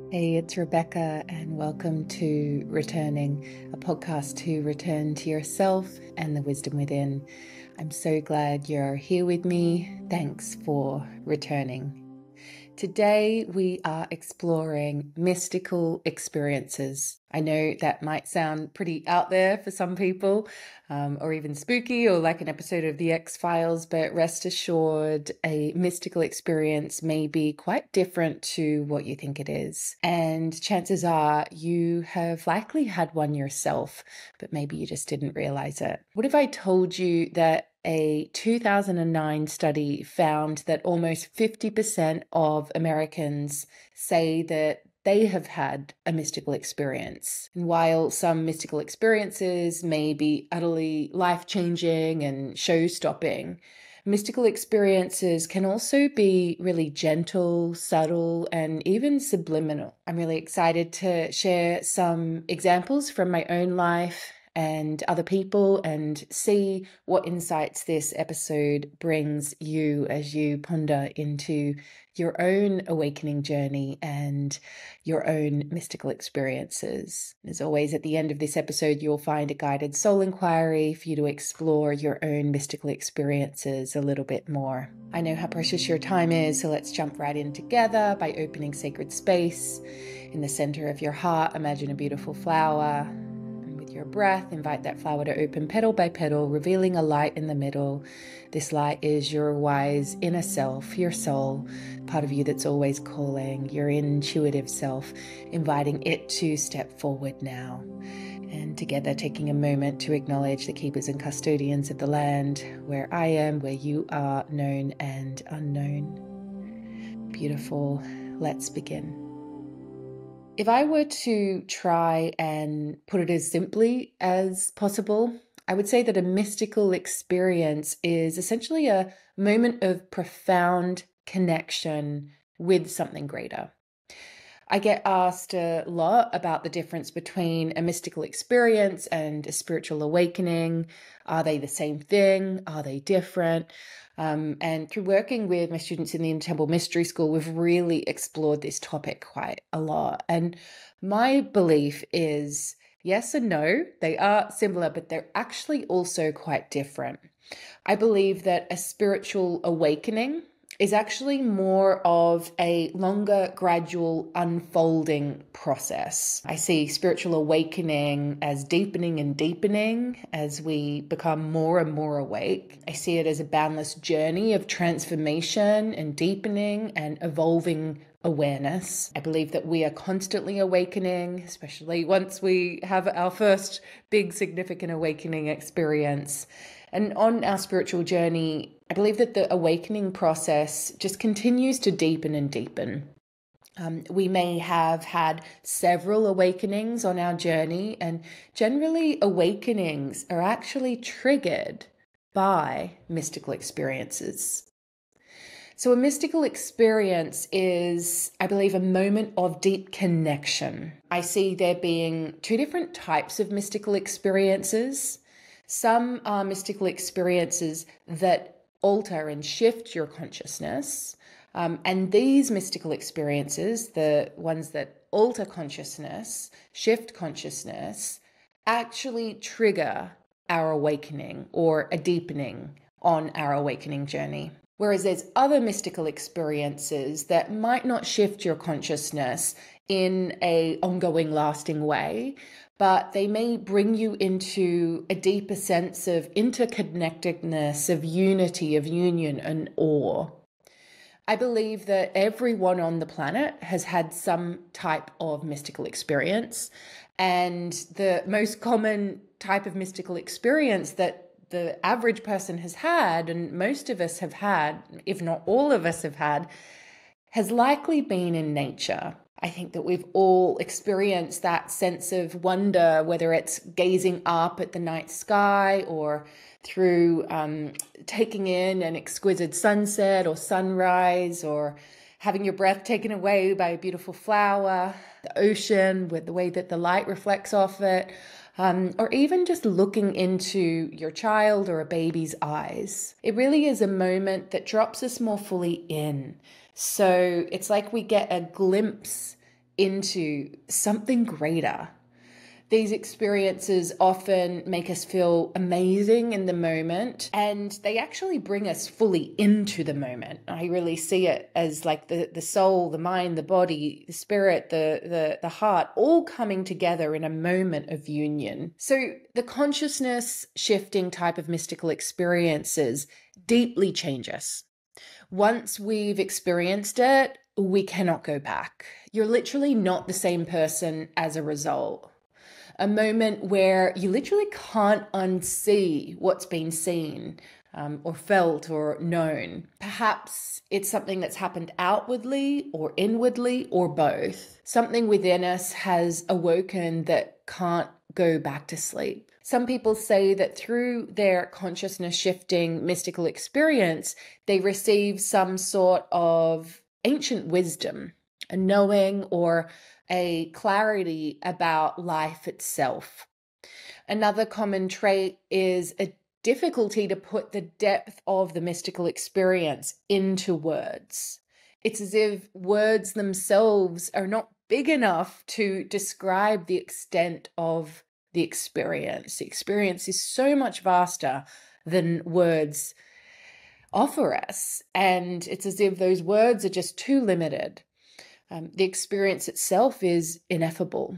Hey, it's Rebecca, and welcome to Returning, a podcast to return to yourself and the wisdom within. I'm so glad you're here with me. Thanks for returning. Today, we are exploring mystical experiences. I know that might sound pretty out there for some people, or even spooky, or like an episode of The X-Files, but rest assured, a mystical experience may be quite different to what you think it is. And chances are you have likely had one yourself, but maybe you just didn't realize it. What if I told you that a 2009 study found that almost 50% of Americans say that they have had a mystical experience. And while some mystical experiences may be utterly life-changing and show-stopping, mystical experiences can also be really gentle, subtle, and even subliminal. I'm really excited to share some examples from my own life and other people and see what insights this episode brings you as you ponder into your own awakening journey and your own mystical experiences. As always, at the end of this episode, you'll find a guided soul inquiry for you to explore your own mystical experiences a little bit more. I know how precious your time is, so let's jump right in together by opening sacred space. In the center of your heart, imagine a beautiful flower. Your breath, invite that flower to open petal by petal, revealing a light in the middle. This light is your wise inner self, your soul, part of you that's always calling, your intuitive self, inviting it to step forward now. And together, taking a moment to acknowledge the keepers and custodians of the land, where I am, where you are, known and unknown. Beautiful. Let's begin. If I were to try and put it as simply as possible, I would say that a mystical experience is essentially a moment of profound connection with something greater. I get asked a lot about the difference between a mystical experience and a spiritual awakening. Are they the same thing? Are they different? And through working with my students in the Campbell Mystery School, we've really explored this topic quite a lot. And my belief is yes and no, they are similar, but they're actually also quite different. I believe that a spiritual awakening is actually more of a longer, gradual unfolding process. I see spiritual awakening as deepening and deepening as we become more and more awake. I see it as a boundless journey of transformation and deepening and evolving awareness. I believe that we are constantly awakening, especially once we have our first big significant awakening experience. And on our spiritual journey, I believe that the awakening process just continues to deepen and deepen. We may have had several awakenings on our journey, and generally awakenings are actually triggered by mystical experiences. So a mystical experience is, I believe, a moment of deep connection. I see there being two different types of mystical experiences. Some are mystical experiences that alter and shift your consciousness. And these mystical experiences, the ones that alter consciousness, shift consciousness, actually trigger our awakening or a deepening on our awakening journey. Whereas there's other mystical experiences that might not shift your consciousness in an ongoing, lasting way, but they may bring you into a deeper sense of interconnectedness, of unity, of union, and awe. I believe that everyone on the planet has had some type of mystical experience, and the most common type of mystical experience that the average person has had, and most of us have had, if not all of us have had, has likely been in nature. I think that we've all experienced that sense of wonder, whether it's gazing up at the night sky or through taking in an exquisite sunset or sunrise, or having your breath taken away by a beautiful flower, the ocean with the way that the light reflects off it, or even just looking into your child or a baby's eyes. It really is a moment that drops us more fully in. So it's like we get a glimpse into something greater. These experiences often make us feel amazing in the moment, and they actually bring us fully into the moment. I really see it as like the soul, the mind, the body, the spirit, the heart, all coming together in a moment of union. So the consciousness shifting type of mystical experiences deeply change us. Once we've experienced it, we cannot go back. You're literally not the same person as a result. A moment where you literally can't unsee what's been seen or felt or known. Perhaps it's something that's happened outwardly or inwardly or both. Something within us has awoken that can't go back to sleep. Some people say that through their consciousness shifting mystical experience, they receive some sort of ancient wisdom, a knowing or a clarity about life itself. Another common trait is a difficulty to put the depth of the mystical experience into words. It's as if words themselves are not big enough to describe the extent of the experience. The experience is so much vaster than words offer us, and it's as if those words are just too limited. The experience itself is ineffable.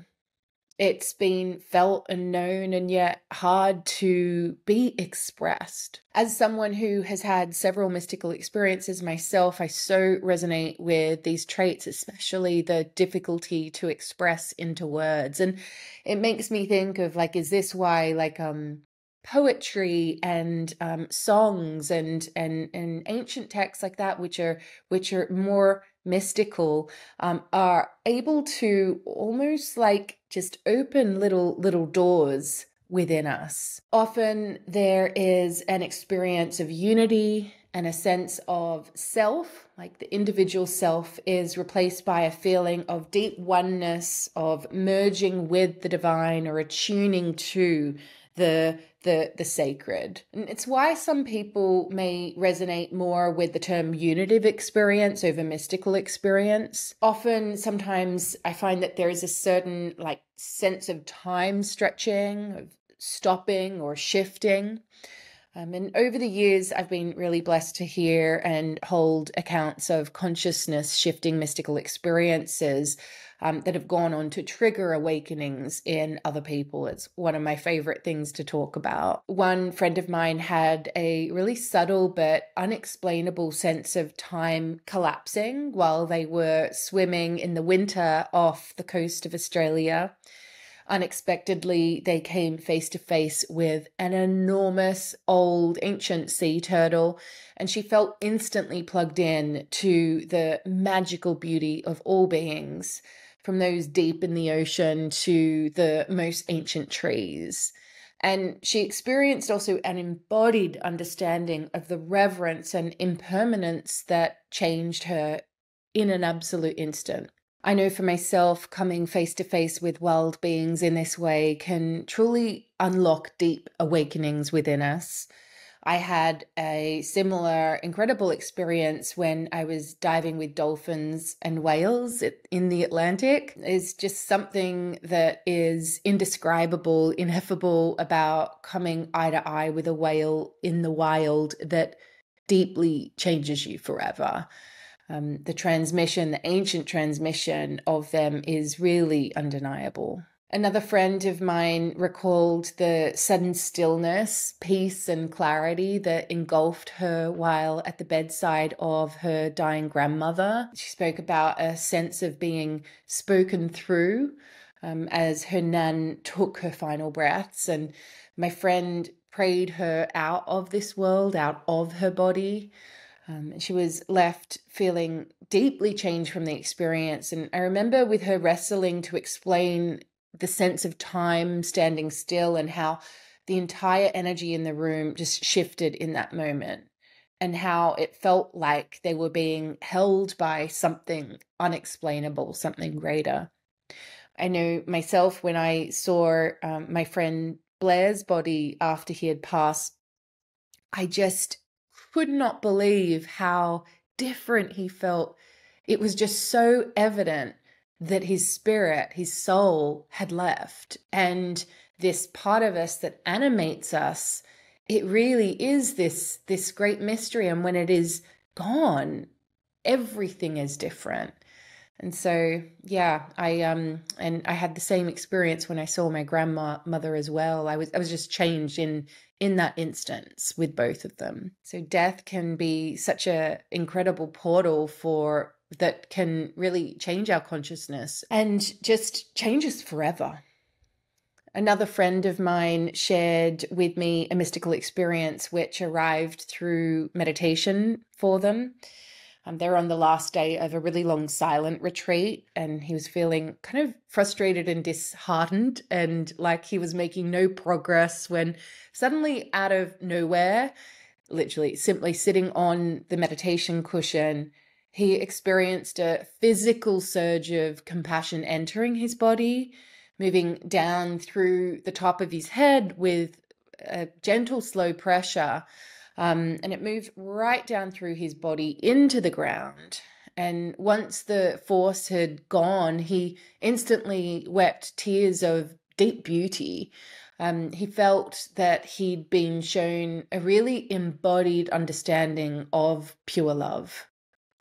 It's been felt and known and yet hard to be expressed. As someone who has had several mystical experiences myself, I so resonate with these traits, especially the difficulty to express into words. And it makes me think of like, is this why poetry and songs and ancient texts like that, which are more mystical, are able to almost like just open little doors within us. Often there is an experience of unity and a sense of self, like the individual self is replaced by a feeling of deep oneness, of merging with the divine or attuning to the sacred. And it's why some people may resonate more with the term unitive experience over mystical experience. Often, sometimes I find that there is a certain like sense of time stretching, of stopping or shifting. And over the years, I've been really blessed to hear and hold accounts of consciousness shifting mystical experiences that have gone on to trigger awakenings in other people. It's one of my favorite things to talk about. One friend of mine had a really subtle but unexplainable sense of time collapsing while they were swimming in the winter off the coast of Australia. Unexpectedly, they came face to face with an enormous old ancient sea turtle, and she felt instantly plugged in to the magical beauty of all beings, from those deep in the ocean to the most ancient trees. And she experienced also an embodied understanding of the reverence and impermanence that changed her in an absolute instant. I know for myself, coming face to face with wild beings in this way can truly unlock deep awakenings within us. I had a similar incredible experience when I was diving with dolphins and whales in the Atlantic. It's just something that is indescribable, ineffable about coming eye to eye with a whale in the wild that deeply changes you forever. The ancient transmission of them is really undeniable. Another friend of mine recalled the sudden stillness, peace, and clarity that engulfed her while at the bedside of her dying grandmother. She spoke about a sense of being spoken through as her nan took her final breaths. And my friend prayed her out of this world, out of her body. She was left feeling deeply changed from the experience. And I remember with her wrestling to explain the sense of time standing still and how the entire energy in the room just shifted in that moment, and how it felt like they were being held by something unexplainable, something greater. I know myself when I saw my friend Blair's body after he had passed, I just could not believe how different he felt. It was just so evident that his spirit, his soul had left. And this part of us that animates us, it really is this great mystery. And when it is gone, everything is different. And so, yeah, and I had the same experience when I saw my grandmother as well. I was just changed in that instance with both of them. So death can be such a incredible portal that can really change our consciousness and just change us forever. Another friend of mine shared with me a mystical experience which arrived through meditation for them. They were on the last day of a really long silent retreat, and he was feeling kind of frustrated and disheartened and like he was making no progress when suddenly out of nowhere, literally simply sitting on the meditation cushion, he experienced a physical surge of compassion entering his body, moving down through the top of his head with a gentle, slow pressure. And it moved right down through his body into the ground. And once the force had gone, he instantly wept tears of deep beauty. He felt that he'd been shown a really embodied understanding of pure love.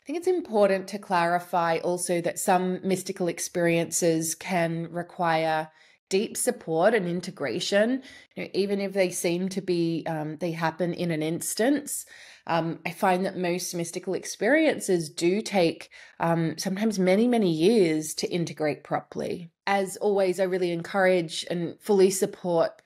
I think it's important to clarify also that some mystical experiences can require deep support and integration, even if they seem to be, they happen in an instance. I find that most mystical experiences do take sometimes many, many years to integrate properly. As always, I really encourage and fully support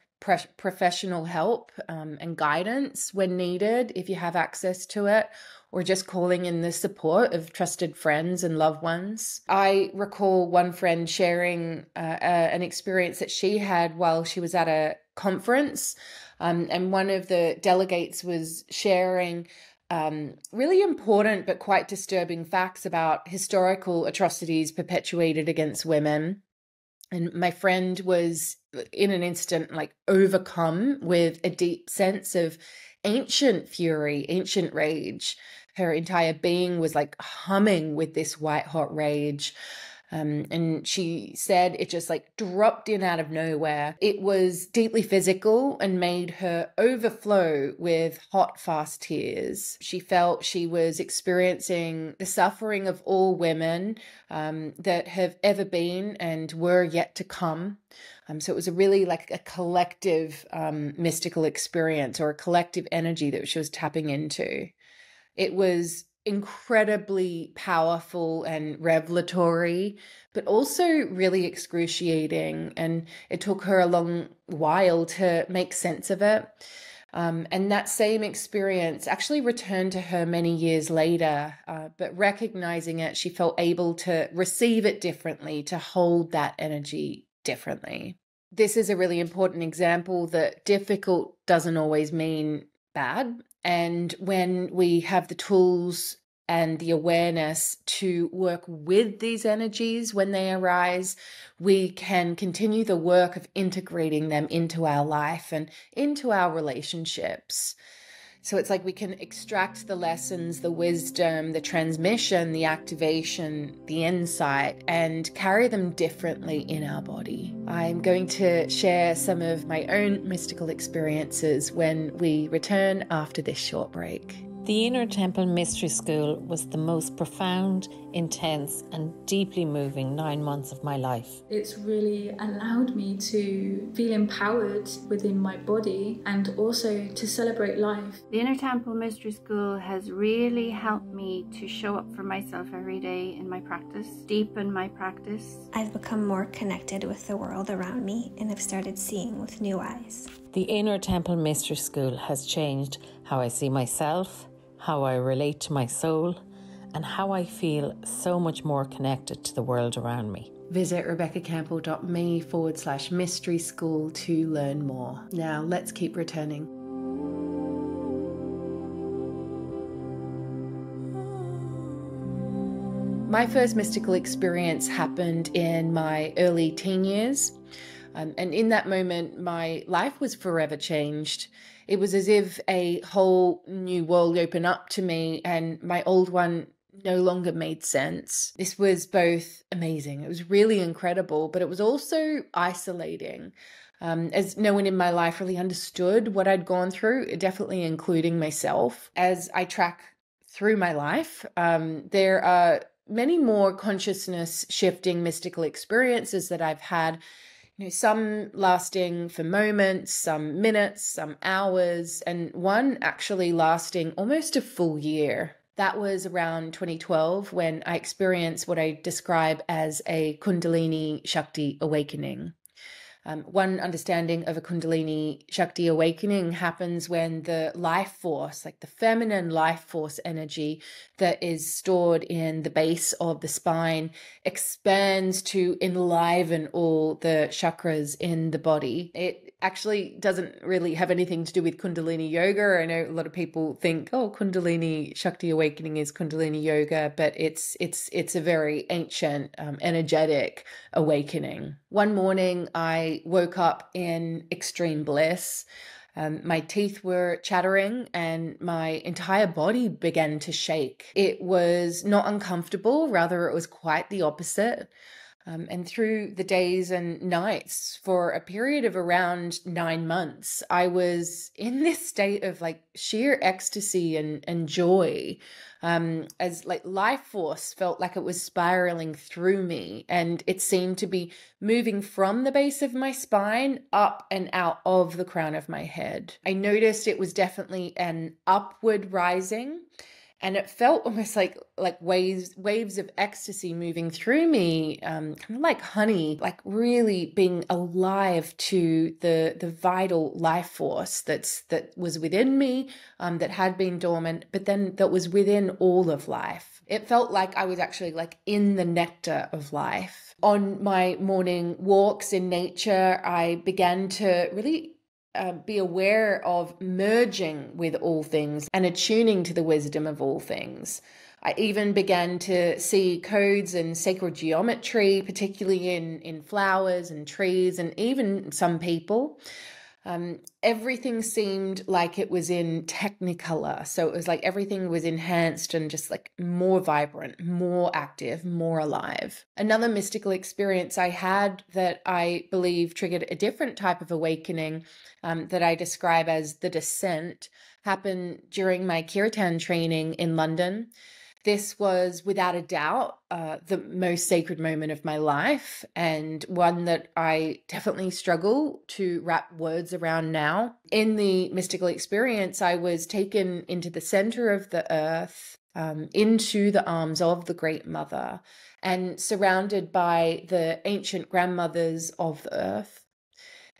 professional help and guidance when needed, if you have access to it, or just calling in the support of trusted friends and loved ones. I recall one friend sharing an experience that she had while she was at a conference, and one of the delegates was sharing really important but quite disturbing facts about historical atrocities perpetuated against women. And my friend was in an instant like overcome with a deep sense of ancient fury, ancient rage. Her entire being was like humming with this white hot rage. And she said it just like dropped in out of nowhere. It was deeply physical and made her overflow with hot, fast tears. She felt she was experiencing the suffering of all women that have ever been and were yet to come. So it was a really like a collective mystical experience, or a collective energy that she was tapping into. It was incredibly powerful and revelatory, but also really excruciating. And it took her a long while to make sense of it. And that same experience actually returned to her many years later, but recognizing it, she felt able to receive it differently, to hold that energy differently. This is a really important example that difficult doesn't always mean bad. And when we have the tools and the awareness to work with these energies when they arise, we can continue the work of integrating them into our life and into our relationships. So it's like we can extract the lessons, the wisdom, the transmission, the activation, the insight, and carry them differently in our body. I'm going to share some of my own mystical experiences when we return after this short break. The Inner Temple Mystery School was the most profound, intense and deeply moving 9 months of my life. It's really allowed me to feel empowered within my body and also to celebrate life. The Inner Temple Mystery School has really helped me to show up for myself every day in my practice, deepen my practice. I've become more connected with the world around me and have started seeing with new eyes. The Inner Temple Mystery School has changed how I see myself, how I relate to my soul, and how I feel so much more connected to the world around me. Visit rebeccacampbell.me/mystery school to learn more. Now let's keep returning. My first mystical experience happened in my early teen years. And in that moment, my life was forever changed. It was as if a whole new world opened up to me and my old one no longer made sense. This was both amazing. It was really incredible, but it was also isolating. As no one in my life really understood what I'd gone through, definitely including myself. As I track through my life, there are many more consciousness shifting mystical experiences that I've had, some lasting for moments, some minutes, some hours, and one actually lasting almost a full year. That was around 2012 when I experienced what I describe as a Kundalini Shakti awakening. One understanding of a Kundalini Shakti awakening happens when the life force, like the feminine life force energy that is stored in the base of the spine, expands to enliven all the chakras in the body. It actually doesn't really have anything to do with Kundalini yoga. I know a lot of people think, oh, Kundalini Shakti awakening is Kundalini yoga, but it's a very ancient, energetic awakening. One morning, I woke up in extreme bliss. My teeth were chattering and my entire body began to shake. It was not uncomfortable, rather it was quite the opposite. And through the days and nights for a period of around 9 months, I was in this state of like sheer ecstasy and joy, as like life force felt like it was spiraling through me, and it seemed to be moving from the base of my spine up and out of the crown of my head. I noticed it was definitely an upward rising. And it felt almost like waves of ecstasy moving through me, kind of like honey, like really being alive to the vital life force that was within me, that had been dormant, but then that was within all of life. It felt like I was actually like in the nectar of life. On my morning walks in nature, I began to really be aware of merging with all things and attuning to the wisdom of all things. I even began to see codes and sacred geometry, particularly in flowers and trees and even some people. Everything seemed like it was in technicolor. So it was like everything was enhanced and just like more vibrant, more active, more alive. Another mystical experience I had that I believe triggered a different type of awakening, that I describe as the descent, happened during my kirtan training in London. This was without a doubt the most sacred moment of my life, and one that I definitely struggle to wrap words around now. In the mystical experience, I was taken into the center of the earth, into the arms of the Great Mother, and surrounded by the ancient grandmothers of the earth.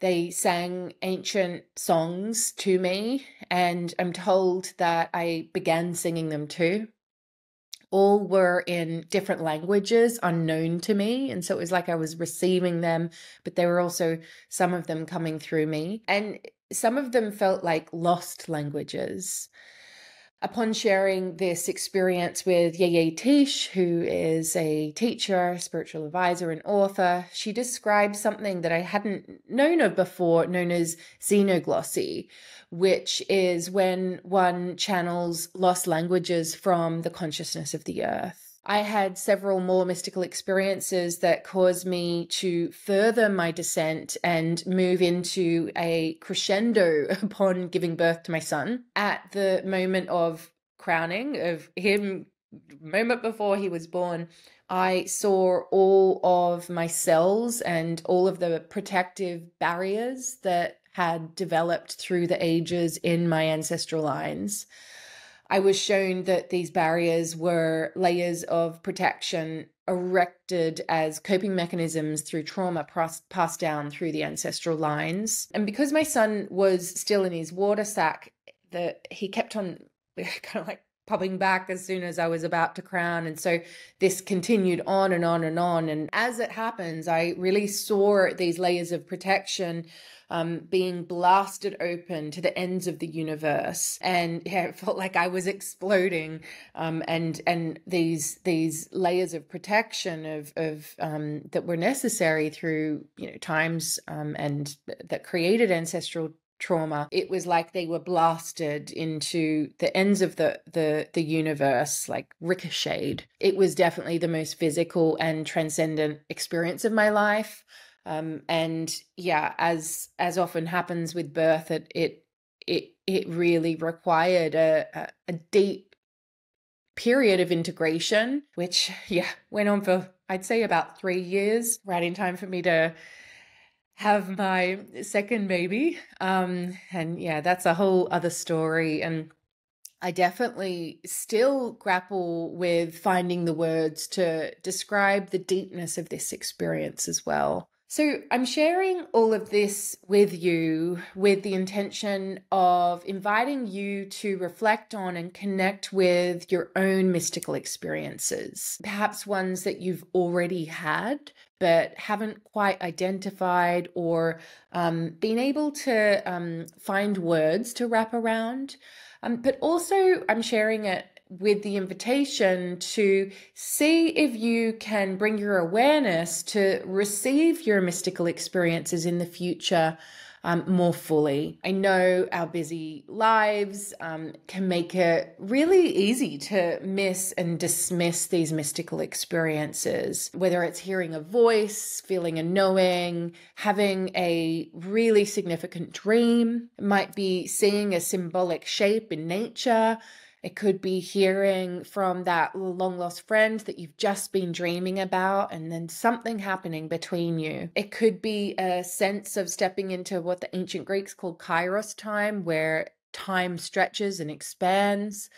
They sang ancient songs to me, and I'm told that I began singing them too. All were in different languages unknown to me. And so it was like I was receiving them, but there were also some of them coming through me. And some of them felt like lost languages. Upon sharing this experience with Yeye Tish, who is a teacher, spiritual advisor, and author, she described something that I hadn't known of before, known as xenoglossy, which is when one channels lost languages from the consciousness of the earth. I had several more mystical experiences that caused me to further my descent and move into a crescendo upon giving birth to my son. At the moment of crowning of him, moment before he was born, I saw all of my cells and all of the protective barriers that had developed through the ages in my ancestral lines. I was shown that these barriers were layers of protection erected as coping mechanisms through trauma passed down through the ancestral lines. And because my son was still in his water sac, he kept on kind of like popping back as soon as I was about to crown. And so this continued on and on and on. And as it happens, I really saw these layers of protection being blasted open to the ends of the universe. And yeah, it felt like I was exploding. And these layers of protection of that were necessary through, times and that created ancestral trauma. It was like they were blasted into the ends of the universe, like ricocheted. It was definitely the most physical and transcendent experience of my life. And yeah, as often happens with birth, it really required a deep period of integration, which went on for, I'd say, about 3 years, right in time for me to have my second baby. And yeah, that's a whole other story. And I definitely still grapple with finding the words to describe the deepness of this experience as well. So I'm sharing all of this with you with the intention of inviting you to reflect on and connect with your own mystical experiences, perhaps ones that you've already had but haven't quite identified or been able to find words to wrap around. But also I'm sharing it with the invitation to see if you can bring your awareness to receive your mystical experiences in the future more fully. I know our busy lives can make it really easy to miss and dismiss these mystical experiences, whether it's hearing a voice, feeling a knowing, having a really significant dream. It might be seeing a symbolic shape in nature. It could be hearing from that long lost friend that you've just been dreaming about and then something happening between you. It could be a sense of stepping into what the ancient Greeks called kairos time, where time stretches and expands.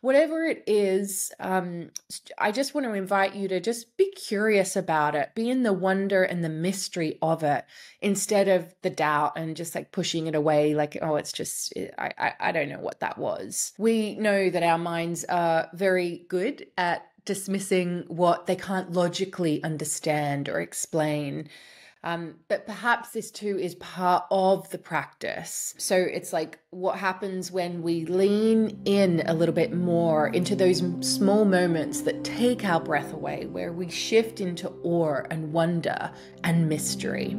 Whatever it is, I just want to invite you to just be curious about it, be in the wonder and the mystery of it instead of the doubt and just like pushing it away like, oh, it's just, I don't know what that was. We know that our minds are very good at dismissing what they can't logically understand or explain. But perhaps this too is part of the practice. So it's like what happens when we lean in a little bit more into those small moments that take our breath away, where we shift into awe and wonder and mystery.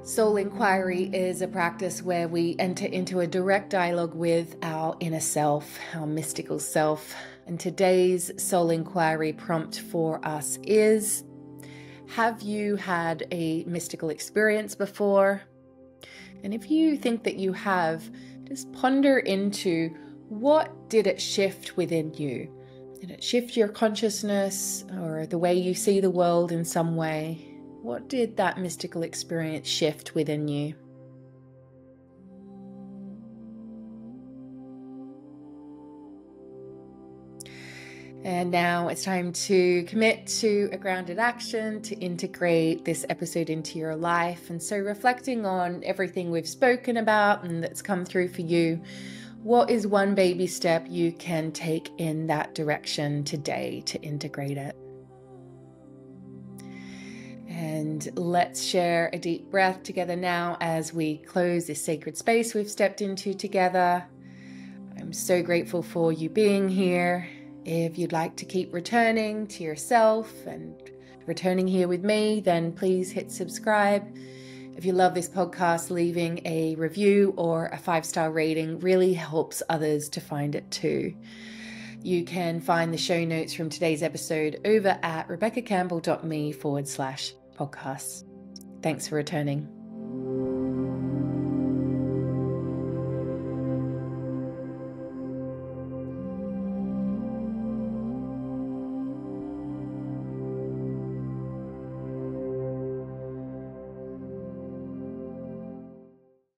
Soul inquiry is a practice where we enter into a direct dialogue with our inner self, our mystical self. And today's soul inquiry prompt for us is, have you had a mystical experience before? And if you think that you have, just ponder into what did it shift within you? Did it shift your consciousness or the way you see the world in some way? What did that mystical experience shift within you? And now it's time to commit to a grounded action to integrate this episode into your life. And so reflecting on everything we've spoken about and that's come through for you, what is one baby step you can take in that direction today to integrate it? And let's share a deep breath together now as we close this sacred space we've stepped into together. I'm so grateful for you being here. If you'd like to keep returning to yourself and returning here with me, then please hit subscribe. If you love this podcast, leaving a review or a 5-star rating really helps others to find it too. You can find the show notes from today's episode over at rebeccacampbell.me/podcasts. Thanks for returning.